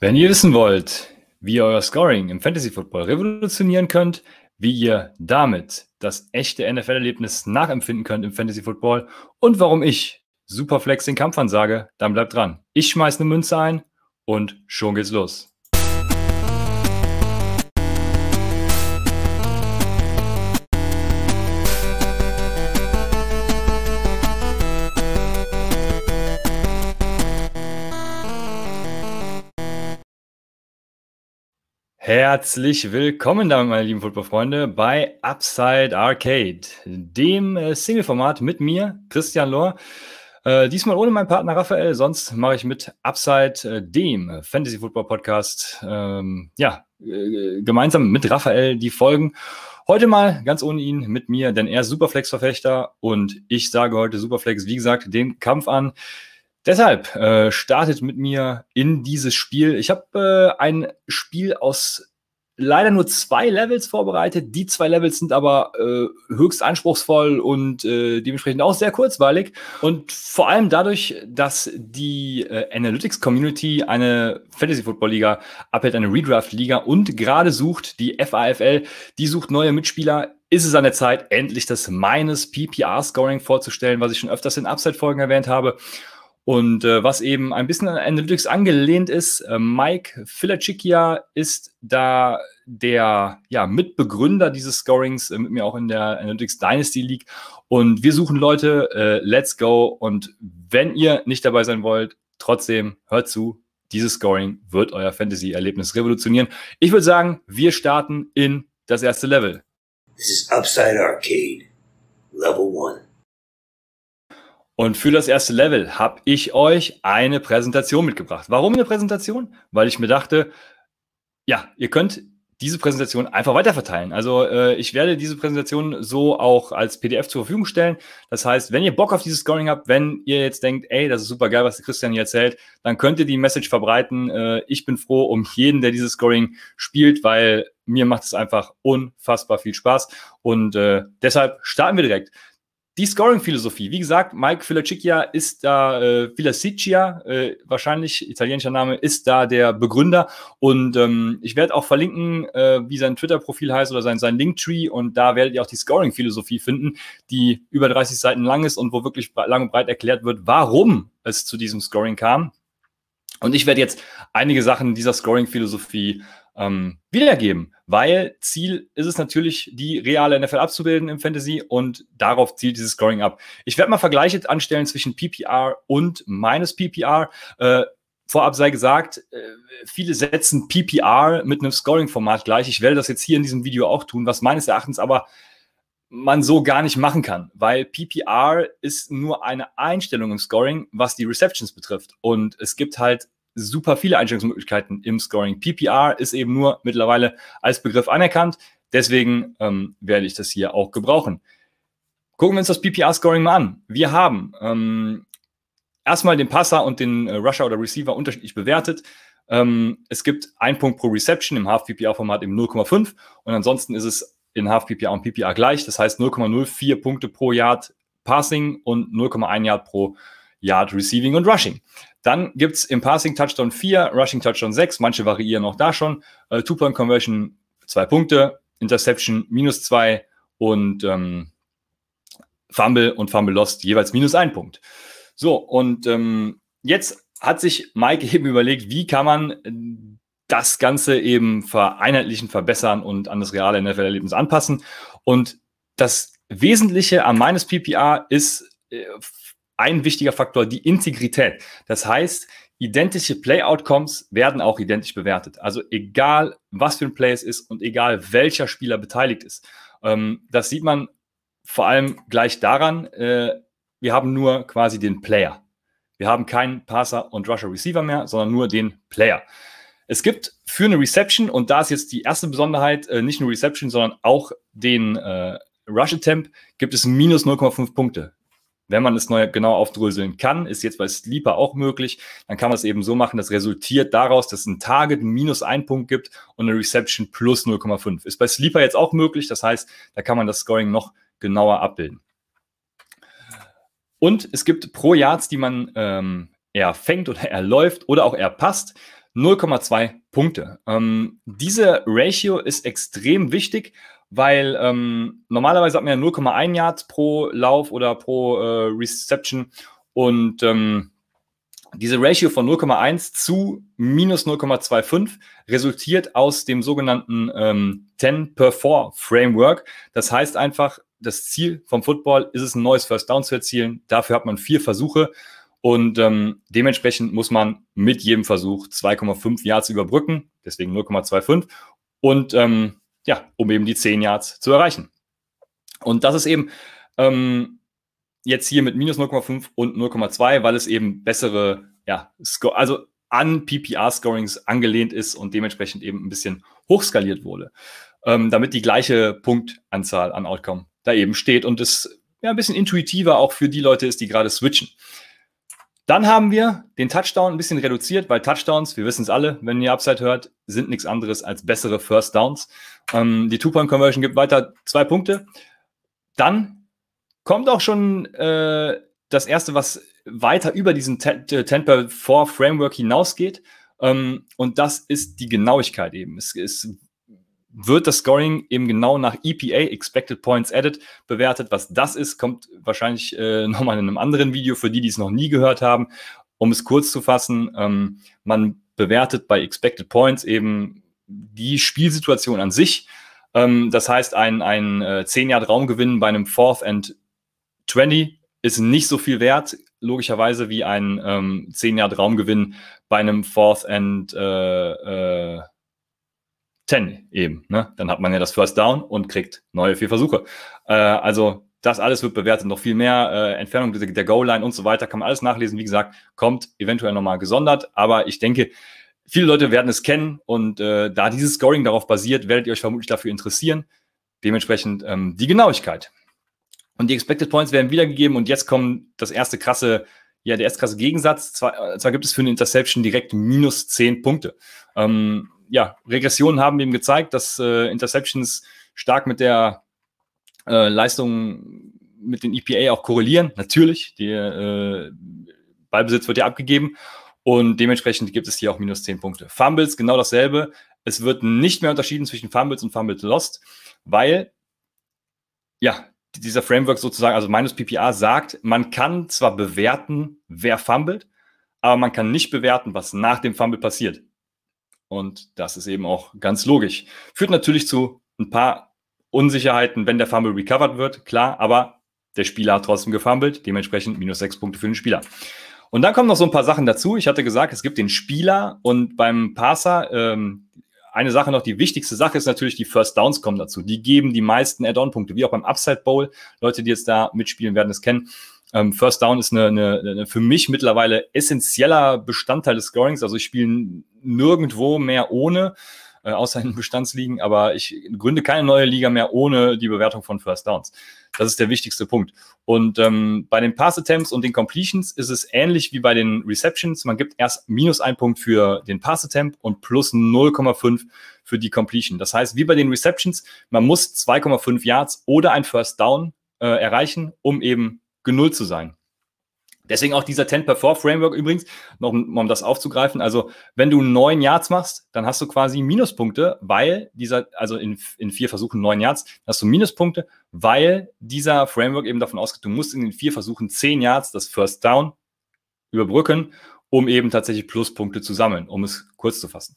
Wenn ihr wissen wollt, wie ihr euer Scoring im Fantasy Football revolutionieren könnt, wie ihr damit das echte NFL-Erlebnis nachempfinden könnt im Fantasy Football und warum ich Superflex den Kampf ansage, dann bleibt dran. Ich schmeiß eine Münze ein und schon geht's los. Herzlich willkommen damit, meine lieben Football-Freunde, bei Upside Arcade, dem Single-Format mit mir, Christian Lohr. Diesmal ohne meinen Partner Raphael, sonst mache ich mit Upside, dem Fantasy-Football-Podcast, gemeinsam mit Raphael die Folgen. Heute mal ganz ohne ihn, mit mir, denn er ist Superflex-Verfechter und ich sage heute Superflex, wie gesagt, den Kampf an. Deshalb startet mit mir in dieses Spiel. Ich habe ein Spiel aus leider nur 2 Levels vorbereitet. Die 2 Levels sind aber höchst anspruchsvoll und dementsprechend auch sehr kurzweilig. Und vor allem dadurch, dass die Analytics-Community eine Fantasy-Football-Liga abhält, eine Redraft-Liga und gerade sucht, die FAFL, die sucht neue Mitspieler, ist es an der Zeit, endlich das Minus-PPR-Scoring vorzustellen, was ich schon öfters in Upside-Folgen erwähnt habe. Und was eben ein bisschen an Analytics angelehnt ist, Mike Filacicchia ist da der Mitbegründer dieses Scorings, mit mir auch in der Analytics Dynasty League. Und wir suchen Leute, let's go. Und wenn ihr nicht dabei sein wollt, trotzdem hört zu, dieses Scoring wird euer Fantasy-Erlebnis revolutionieren. Ich würde sagen, wir starten in das erste Level. This is Upside Arcade, Level 1. Und für das erste Level habe ich euch eine Präsentation mitgebracht. Warum eine Präsentation? Weil ich mir dachte, ja, ihr könnt diese Präsentation einfach weiterverteilen. Also ich werde diese Präsentation so auch als PDF zur Verfügung stellen. Das heißt, wenn ihr Bock auf dieses Scoring habt, wenn ihr jetzt denkt, ey, das ist super geil, was der Christian hier erzählt, dann könnt ihr die Message verbreiten. Ich bin froh um jeden, der dieses Scoring spielt, weil mir macht es einfach unfassbar viel Spaß. Und deshalb starten wir direkt. Die Scoring-Philosophie, wie gesagt, Mike Filacicchia ist da, Filacicchia, wahrscheinlich italienischer Name, ist da der Begründer und ich werde auch verlinken, wie sein Twitter-Profil heißt oder sein Linktree und da werdet ihr auch die Scoring-Philosophie finden, die über 30 Seiten lang ist und wo wirklich lang und breit erklärt wird, warum es zu diesem Scoring kam. Und ich werde jetzt einige Sachen dieser Scoring-Philosophie wiedergeben, weil Ziel ist es natürlich, die reale NFL abzubilden im Fantasy und darauf zielt dieses Scoring ab. Ich werde mal Vergleiche anstellen zwischen PPR und Minus-PPR. Vorab sei gesagt, viele setzen PPR mit einem Scoring-Format gleich. Ich werde das jetzt hier in diesem Video auch tun, was meines Erachtens aber man so gar nicht machen kann, weil PPR ist nur eine Einstellung im Scoring, was die Receptions betrifft. Und es gibt halt super viele Einstellungsmöglichkeiten im Scoring. PPR ist eben nur mittlerweile als Begriff anerkannt. Deswegen werde ich das hier auch gebrauchen. Gucken wir uns das PPR-Scoring mal an. Wir haben erstmal den Passer und den Rusher oder Receiver unterschiedlich bewertet. Es gibt 1 Punkt pro Reception, im Half-PPR-Format eben 0,5 und ansonsten ist es in Half-PPR und PPR gleich. Das heißt 0,04 Punkte pro Yard Passing und 0,1 Yard pro Yard Receiving und Rushing. Dann gibt es im Passing Touchdown 4, Rushing Touchdown 6, manche variieren auch da schon. Two-Point-Conversion 2 Punkte, Interception -2 und Fumble und Fumble Lost jeweils -1 Punkt. So, und jetzt hat sich Mike eben überlegt, wie kann man das Ganze eben vereinheitlichen, verbessern und an das reale NFL-Erlebnis anpassen. Und das Wesentliche am Minus-PPR ist ein wichtiger Faktor, die Integrität. Das heißt, identische Play-Outcomes werden auch identisch bewertet. Also egal, was für ein Play es ist und egal, welcher Spieler beteiligt ist. Das sieht man vor allem gleich daran, wir haben nur quasi den Player. Wir haben keinen Passer und Rusher-Receiver mehr, sondern nur den Player. Es gibt für eine Reception, und da ist jetzt die erste Besonderheit, nicht nur Reception, sondern auch den Rush-Attempt, gibt es minus 0,5 Punkte. Wenn man es genau aufdröseln kann, ist jetzt bei Sleeper auch möglich, dann kann man es eben so machen, das resultiert daraus, dass ein Target -1 Punkt gibt und eine Reception plus 0,5. Ist bei Sleeper jetzt auch möglich, das heißt, da kann man das Scoring noch genauer abbilden. Und es gibt pro Yards, die man er fängt oder er läuft oder auch er passt, 0,2 Punkte. Diese Ratio ist extrem wichtig, weil normalerweise hat man ja 0,1 Yards pro Lauf oder pro Reception und diese Ratio von 0,1 zu minus 0,25 resultiert aus dem sogenannten 10 per 4 Framework. Das heißt einfach, das Ziel vom Football ist es, ein neues First Down zu erzielen. Dafür hat man 4 Versuche und dementsprechend muss man mit jedem Versuch 2,5 Yards überbrücken, deswegen 0,25 und ja, um eben die 10 Yards zu erreichen. Und das ist eben jetzt hier mit minus 0,5 und 0,2, weil es eben bessere, ja, also an PPR-Scorings angelehnt ist und dementsprechend eben ein bisschen hochskaliert wurde, damit die gleiche Punktanzahl an Outcome da eben steht und es ja ein bisschen intuitiver auch für die Leute ist, die gerade switchen. Dann haben wir den Touchdown ein bisschen reduziert, weil Touchdowns, wir wissen es alle, wenn ihr Upside hört, sind nichts anderes als bessere First Downs. Die Two-Point-Conversion gibt weiter 2 Punkte. Dann kommt auch schon das erste, was weiter über diesen 10 per 4 Framework hinausgeht. Und das ist die Genauigkeit eben. Es wird das Scoring eben genau nach EPA, Expected Points Added, bewertet. Was das ist, kommt wahrscheinlich nochmal in einem anderen Video für die, die es noch nie gehört haben. Um es kurz zu fassen, man bewertet bei Expected Points eben die Spielsituation an sich. Das heißt, ein 10-Yard-Raumgewinn bei einem 4th and 20 ist nicht so viel wert, logischerweise, wie ein 10-Yard-Raumgewinn bei einem 4th and 10 eben. Ne? Dann hat man ja das First Down und kriegt neue 4 Versuche. Also das alles wird bewertet, noch viel mehr. Entfernung der Goal-Line und so weiter, kann man alles nachlesen. Wie gesagt, kommt eventuell nochmal gesondert, aber ich denke, viele Leute werden es kennen und da dieses Scoring darauf basiert, werdet ihr euch vermutlich dafür interessieren. Dementsprechend die Genauigkeit. Und die Expected Points werden wiedergegeben und jetzt kommt der erste krasse Gegensatz. Zwar gibt es für eine Interception direkt minus 10 Punkte. Ja, Regressionen haben eben gezeigt, dass Interceptions stark mit der Leistung mit den EPA auch korrelieren. Natürlich, der Ballbesitz wird ja abgegeben und dementsprechend gibt es hier auch minus 10 Punkte. Fumbles, genau dasselbe. Es wird nicht mehr unterschieden zwischen Fumbles und Fumbles Lost, weil ja, dieser Framework sozusagen, also minus PPR sagt, man kann zwar bewerten, wer fummelt, aber man kann nicht bewerten, was nach dem Fumble passiert. Und das ist eben auch ganz logisch. Führt natürlich zu ein paar Unsicherheiten, wenn der Fumble recovered wird, klar, aber der Spieler hat trotzdem gefummelt, dementsprechend minus 6 Punkte für den Spieler. Und dann kommen noch so ein paar Sachen dazu. Ich hatte gesagt, es gibt den Spieler und beim Passer, eine Sache noch, die wichtigste Sache ist natürlich, die First Downs kommen dazu. Die geben die meisten Add-on-Punkte, wie auch beim Upside Bowl. Leute, die jetzt da mitspielen, werden es kennen. First Down ist eine für mich mittlerweile essentieller Bestandteil des Scorings. Also ich spiele nirgendwo mehr ohne, außer in Bestandsligen, aber ich gründe keine neue Liga mehr ohne die Bewertung von First Downs. Das ist der wichtigste Punkt. Und bei den Pass-Attempts und den Completions ist es ähnlich wie bei den Receptions. Man gibt erst minus 1 Punkt für den Pass-Attempt und plus 0,5 für die Completion. Das heißt, wie bei den Receptions, man muss 2,5 Yards oder ein First Down erreichen, um eben genullt zu sein. Deswegen auch dieser 10 per 4 Framework übrigens, noch um das aufzugreifen. Also wenn du 9 Yards machst, dann hast du quasi Minuspunkte, weil also in 4 Versuchen 9 Yards, hast du Minuspunkte, weil dieser Framework eben davon ausgeht, du musst in den 4 Versuchen 10 Yards das First Down überbrücken, um eben tatsächlich Pluspunkte zu sammeln, um es kurz zu fassen.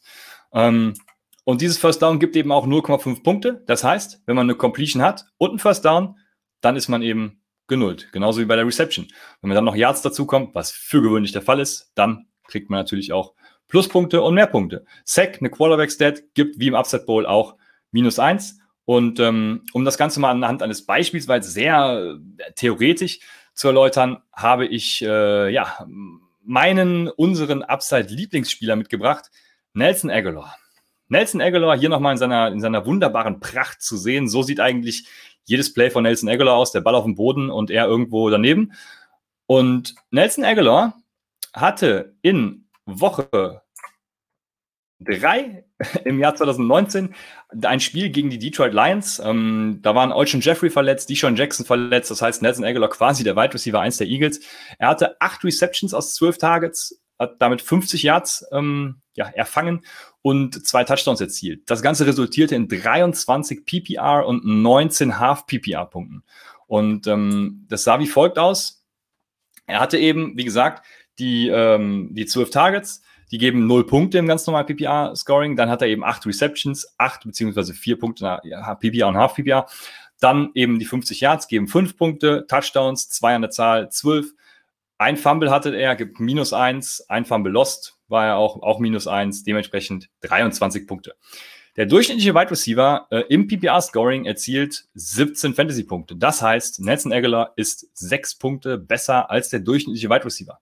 Und dieses First Down gibt eben auch 0,5 Punkte. Das heißt, wenn man eine Completion hat und ein First Down, dann ist man eben genullt, genauso wie bei der Reception. Wenn man dann noch Yards dazukommt, was für gewöhnlich der Fall ist, dann kriegt man natürlich auch Pluspunkte und mehr Punkte. Sack, eine Quarterback-Stat, gibt wie im Upside Bowl auch minus 1. Und um das Ganze mal anhand eines Beispiels, weil es sehr theoretisch zu erläutern, habe ich unseren Upside-Lieblingsspieler mitgebracht, Nelson Agholor. Nelson Agholor hier nochmal in seiner wunderbaren Pracht zu sehen. So sieht eigentlich jedes Play von Nelson Agholor aus, der Ball auf dem Boden und er irgendwo daneben. Und Nelson Agholor hatte in Woche 3 im Jahr 2019 ein Spiel gegen die Detroit Lions. Da waren Alshon Jeffrey verletzt, Deshaun Jackson verletzt. Das heißt, Nelson Agholor quasi der Wide Receiver 1 der Eagles. Er hatte 8 Receptions aus 12 Targets, hat damit 50 Yards erfangen und 2 Touchdowns erzielt. Das Ganze resultierte in 23 PPR und 19 Half-PPR-Punkten. Und das sah wie folgt aus. Er hatte eben, wie gesagt, die 12 Targets, die geben 0 Punkte im ganz normalen PPR-Scoring. Dann hat er eben 8 Receptions, 8 bzw. 4 Punkte PPR und Half-PPR. Dann eben die 50 Yards, geben 5 Punkte, Touchdowns, 2 an der Zahl, 12. Ein Fumble hatte er, gibt -1, ein Fumble lost, war er auch -1, dementsprechend 23 Punkte. Der durchschnittliche Wide Receiver im PPR-Scoring erzielt 17 Fantasy-Punkte. Das heißt, Nelson Agholor ist 6 Punkte besser als der durchschnittliche Wide Receiver.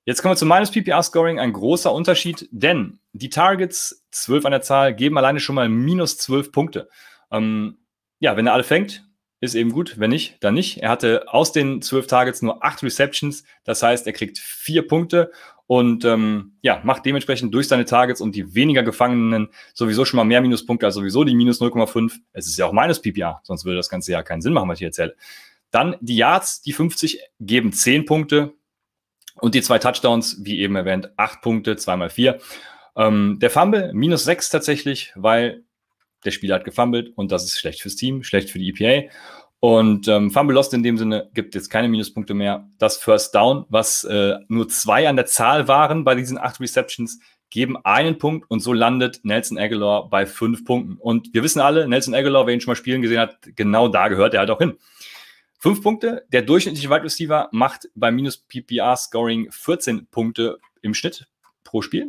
Jetzt kommen wir zu meines PPR-Scoring, ein großer Unterschied, denn die Targets, 12 an der Zahl, geben alleine schon mal -12 Punkte. Wenn er alle fängt, ist eben gut. Wenn nicht, dann nicht. Er hatte aus den 12 Targets nur 8 Receptions. Das heißt, er kriegt 4 Punkte und macht dementsprechend durch seine Targets und die weniger Gefangenen sowieso schon mal mehr Minuspunkte als sowieso die -0,5. Es ist ja auch meines PPR, sonst würde das Ganze ja keinen Sinn machen, was ich hier erzähle. Dann die Yards, die 50, geben 10 Punkte und die 2 Touchdowns, wie eben erwähnt, 8 Punkte, 2 mal 4. Der Fumble, -6 tatsächlich, weil der Spieler hat gefumbled und das ist schlecht fürs Team, schlecht für die EPA. Und Fumble Lost in dem Sinne gibt jetzt keine Minuspunkte mehr. Das First Down, was nur 2 an der Zahl waren bei diesen 8 Receptions, geben 1 Punkt und so landet Nelson Agholor bei 5 Punkten. Und wir wissen alle, Nelson Agholor, wer ihn schon mal spielen gesehen hat, genau da gehört er halt auch hin. 5 Punkte, der durchschnittliche Wide Receiver macht beim -PPR-Scoring 14 Punkte im Schnitt pro Spiel.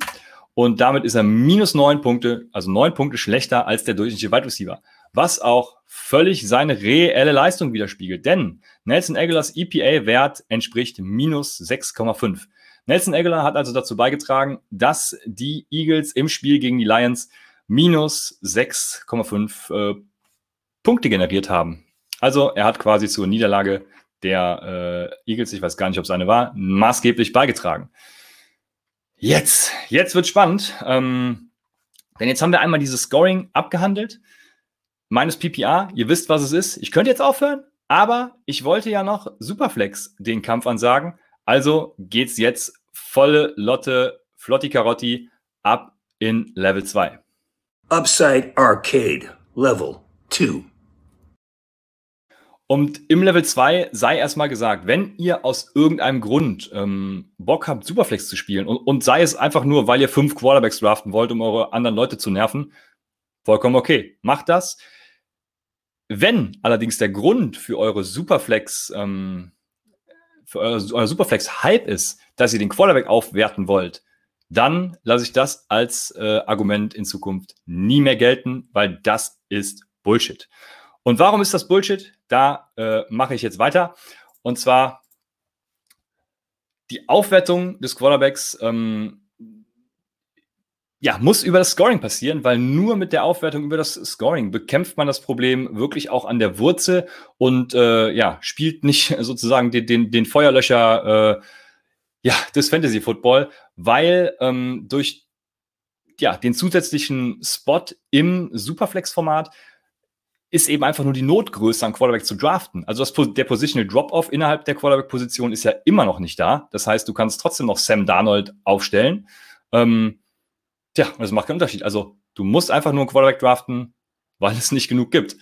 Und damit ist er -9 Punkte, also 9 Punkte schlechter als der durchschnittliche Wide Receiver. Was auch völlig seine reelle Leistung widerspiegelt. Denn Nelson Agholors EPA-Wert entspricht -6,5. Nelson Agholor hat also dazu beigetragen, dass die Eagles im Spiel gegen die Lions -6,5 Punkte generiert haben. Also er hat quasi zur Niederlage der Eagles, ich weiß gar nicht, ob es eine war, maßgeblich beigetragen. Jetzt wird spannend, denn jetzt haben wir einmal dieses Scoring abgehandelt. Meines PPR, ihr wisst, was es ist. Ich könnte jetzt aufhören, aber ich wollte ja noch Superflex den Kampf ansagen. Also geht's jetzt volle Lotte, Flotti Carotti ab in Level 2. Upside Arcade, Level 2. Und im Level 2 sei erstmal gesagt, wenn ihr aus irgendeinem Grund Bock habt, Superflex zu spielen und sei es einfach nur, weil ihr 5 Quarterbacks draften wollt, um eure anderen Leute zu nerven, vollkommen okay, macht das. Wenn allerdings der Grund für eure Superflex, euer Superflex-Hype ist, dass ihr den Quarterback aufwerten wollt, dann lasse ich das als Argument in Zukunft nie mehr gelten, weil das ist Bullshit. Und warum ist das Bullshit? Da mache ich jetzt weiter. Und zwar die Aufwertung des Quarterbacks muss über das Scoring passieren, weil nur mit der Aufwertung über das Scoring bekämpft man das Problem wirklich auch an der Wurzel und spielt nicht sozusagen den Feuerlöscher des Fantasy Football, weil durch den zusätzlichen Spot im Superflex-Format ist eben einfach nur die Notgröße an Quarterback zu draften. Also der Positional Drop-Off innerhalb der Quarterback-Position ist ja immer noch nicht da. Das heißt, du kannst trotzdem noch Sam Darnold aufstellen. Das macht keinen Unterschied. Also du musst einfach nur einen Quarterback draften, weil es nicht genug gibt.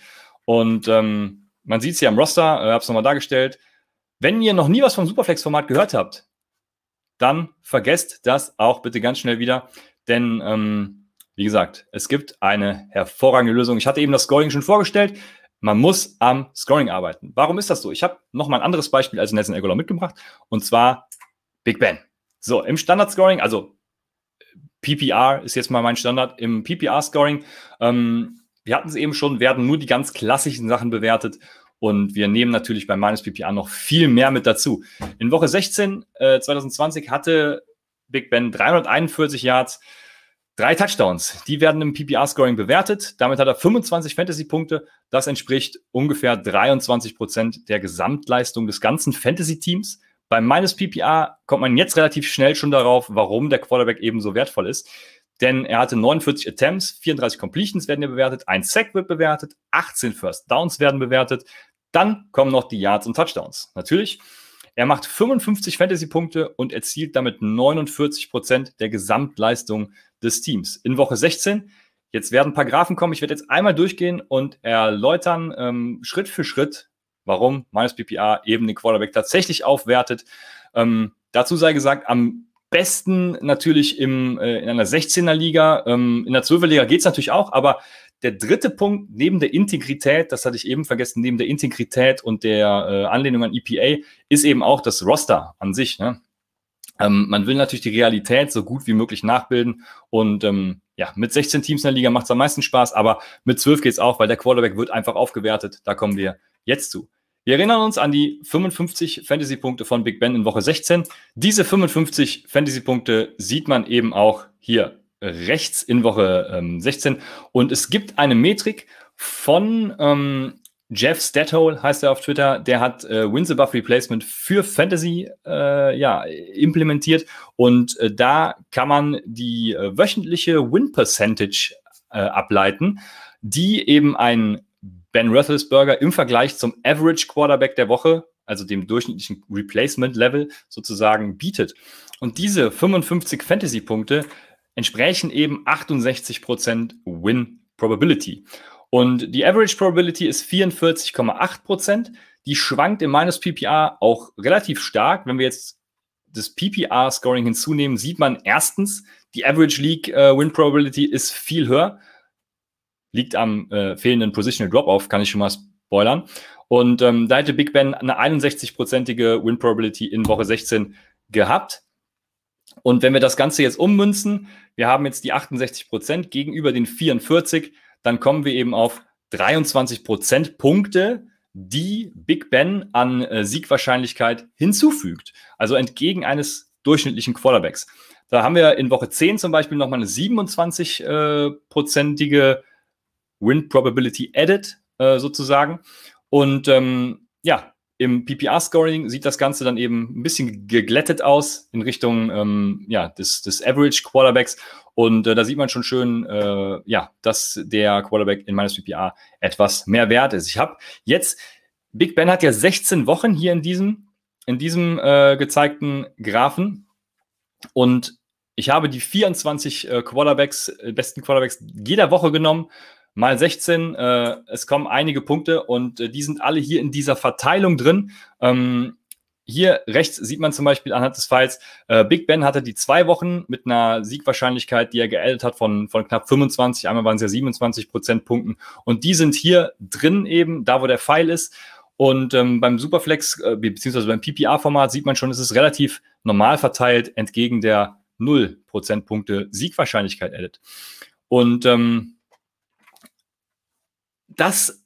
Und man sieht es hier am Roster, habe es nochmal dargestellt. Wenn ihr noch nie was vom Superflex-Format gehört habt, dann vergesst das auch bitte ganz schnell wieder. Denn wie gesagt, es gibt eine hervorragende Lösung. Ich hatte eben das Scoring schon vorgestellt. Man muss am Scoring arbeiten. Warum ist das so? Ich habe noch mal ein anderes Beispiel als Nelson Agholor mitgebracht. Und zwar Big Ben. So, im Standard-Scoring, also PPR ist jetzt mal mein Standard. Im PPR-Scoring, wir hatten es eben schon, werden nur die ganz klassischen Sachen bewertet. Und wir nehmen natürlich bei meines PPR noch viel mehr mit dazu. In Woche 16 2020 hatte Big Ben 341 Yards, 3 Touchdowns, die werden im PPR-Scoring bewertet. Damit hat er 25 Fantasy-Punkte. Das entspricht ungefähr 23% der Gesamtleistung des ganzen Fantasy-Teams. Beim meines PPR kommt man jetzt relativ schnell schon darauf, warum der Quarterback eben so wertvoll ist. Denn er hatte 49 Attempts, 34 Completions werden hier bewertet, 1 Sack wird bewertet, 18 First Downs werden bewertet. Dann kommen noch die Yards und Touchdowns. Natürlich, Er macht 55 Fantasy-Punkte und erzielt damit 49% der Gesamtleistung des Teams. In Woche 16, jetzt werden ein paar Graphen kommen, ich werde jetzt einmal durchgehen und erläutern, Schritt für Schritt, warum MySPPR eben den Quarterback tatsächlich aufwertet. Dazu sei gesagt, am besten natürlich in einer 16er-Liga. In der 12er-Liga geht es natürlich auch, aber der dritte Punkt neben der Integrität, das hatte ich eben vergessen, neben der Integrität und der Anlehnung an EPA, ist eben auch das Roster an sich. Ne? Man will natürlich die Realität so gut wie möglich nachbilden und ja, mit 16 Teams in der Liga macht es am meisten Spaß, aber mit 12 geht es auch, weil der Quarterback wird einfach aufgewertet. Da kommen wir jetzt zu. Wir erinnern uns an die 55 Fantasy-Punkte von Big Ben in Woche 16. Diese 55 Fantasy-Punkte sieht man eben auch hier rechts in Woche 16. Und es gibt eine Metrik von Jeff Stathole, heißt er auf Twitter. Der hat Wins Above Replacement für Fantasy implementiert. Und da kann man die wöchentliche Win Percentage ableiten, die eben ein Ben Roethlisberger im Vergleich zum Average Quarterback der Woche, also dem durchschnittlichen Replacement-Level sozusagen, bietet. Und diese 55 Fantasy-Punkte entsprechen eben 68% Win Probability. Und die Average Probability ist 44,8%. Die schwankt im Minus PPR auch relativ stark. Wenn wir jetzt das PPR-Scoring hinzunehmen, sieht man erstens, die Average League Win Probability ist viel höher. Liegt am fehlenden Positional Drop-Off, kann ich schon mal spoilern. Und da hätte Big Ben eine 61%ige Win Probability in Woche 16 gehabt. Und wenn wir das Ganze jetzt ummünzen, wir haben jetzt die 68% gegenüber den 44%, dann kommen wir eben auf 23 Prozentpunkte, die Big Ben an Siegwahrscheinlichkeit hinzufügt. Also entgegen eines durchschnittlichen Quarterbacks. Da haben wir in Woche 10 zum Beispiel nochmal eine 27-prozentige Win Probability Added sozusagen. Und ja, im PPR-Scoring sieht das Ganze dann eben ein bisschen geglättet aus in Richtung ja, des Average Quarterbacks. Und da sieht man schon schön, ja, dass der Quarterback in meines PPR etwas mehr wert ist. Ich habe jetzt, Big Ben hat ja 16 Wochen hier in diesem gezeigten Graphen. Und ich habe die 24 besten Quarterbacks jeder Woche genommen, mal 16. Es kommen einige Punkte und die sind alle hier in dieser Verteilung drin. Hier rechts sieht man zum Beispiel anhand des Pfeils, Big Ben hatte die 2 Wochen mit einer Siegwahrscheinlichkeit, die er geaddet hat von knapp 25, einmal waren es ja 27 Prozentpunkten. Und die sind hier drin eben, da wo der Pfeil ist. Und beim Superflex, beziehungsweise beim PPR-Format sieht man schon, es ist relativ normal verteilt, entgegen der 0 Prozentpunkte Siegwahrscheinlichkeit addet. Und das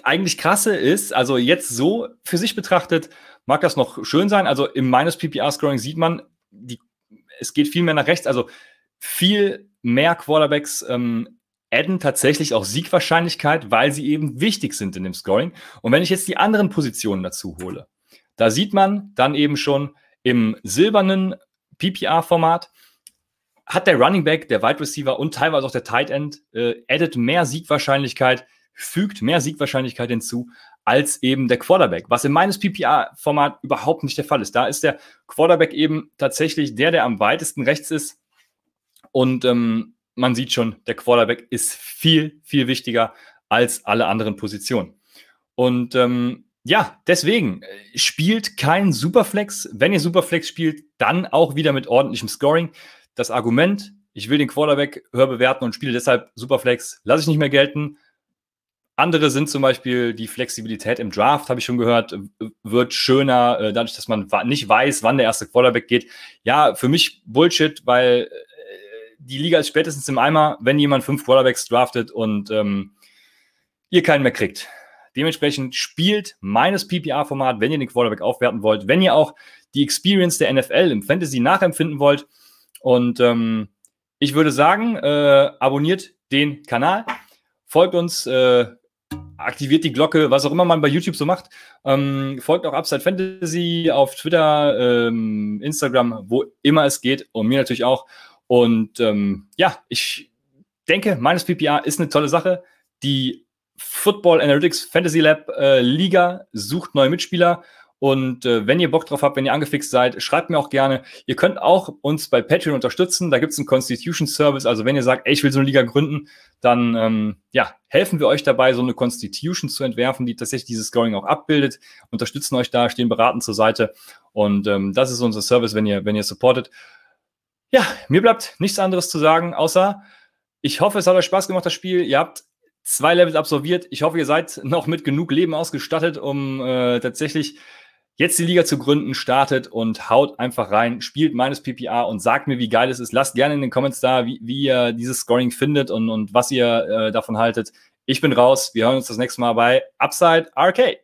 eigentlich Krasse ist, also jetzt so für sich betrachtet, mag das noch schön sein. Also im Minus-PPR-Scoring sieht man, es geht viel mehr nach rechts. Also viel mehr Quarterbacks adden tatsächlich auch Siegwahrscheinlichkeit, weil sie eben wichtig sind in dem Scoring. Und wenn ich jetzt die anderen Positionen dazu hole, da sieht man dann eben schon im silbernen PPR-Format, hat der Running Back, der Wide Receiver und teilweise auch der Tight End addet mehr Siegwahrscheinlichkeit, fügt mehr Siegwahrscheinlichkeit hinzu als eben der Quarterback, was im Minus-PPR-Format überhaupt nicht der Fall ist. Da ist der Quarterback eben tatsächlich der am weitesten rechts ist und man sieht schon, der Quarterback ist viel, viel wichtiger als alle anderen Positionen. Und ja, deswegen spielt kein Superflex. Wenn ihr Superflex spielt, dann auch wieder mit ordentlichem Scoring. Das Argument, ich will den Quarterback höher bewerten und spiele deshalb Superflex, lasse ich nicht mehr gelten. Andere sind zum Beispiel die Flexibilität im Draft, habe ich schon gehört, wird schöner, dadurch, dass man nicht weiß, wann der erste Quarterback geht. Ja, für mich Bullshit, weil die Liga ist spätestens im Eimer, wenn jemand 5 Quarterbacks draftet und ihr keinen mehr kriegt. Dementsprechend spielt meines PPR-Format, wenn ihr den Quarterback aufwerten wollt, wenn ihr auch die Experience der NFL im Fantasy nachempfinden wollt. Und ich würde sagen, abonniert den Kanal, folgt uns, aktiviert die Glocke, was auch immer man bei YouTube so macht. Folgt auch Upside Fantasy auf Twitter, Instagram, wo immer es geht und mir natürlich auch. Und ja, ich denke, meines PPR ist eine tolle Sache. Die Football Analytics Fantasy Lab Liga sucht neue Mitspieler Und wenn ihr Bock drauf habt, wenn ihr angefixt seid, schreibt mir auch gerne. Ihr könnt auch uns bei Patreon unterstützen. Da gibt es einen Constitution Service. Also wenn ihr sagt, ey, ich will so eine Liga gründen, dann ja, helfen wir euch dabei, so eine Constitution zu entwerfen, die tatsächlich dieses Scoring auch abbildet. Unterstützen euch da, stehen beratend zur Seite. Und das ist unser Service, wenn ihr supportet. Ja, mir bleibt nichts anderes zu sagen, außer ich hoffe, es hat euch Spaß gemacht, das Spiel. Ihr habt 2 Levels absolviert. Ich hoffe, ihr seid noch mit genug Leben ausgestattet, um tatsächlich jetzt die Liga zu gründen. Startet und haut einfach rein, spielt meines PPA und sagt mir, wie geil es ist. Lasst gerne in den Comments da, wie ihr dieses Scoring findet und was ihr davon haltet. Ich bin raus. Wir hören uns das nächste Mal bei Upside Arcade.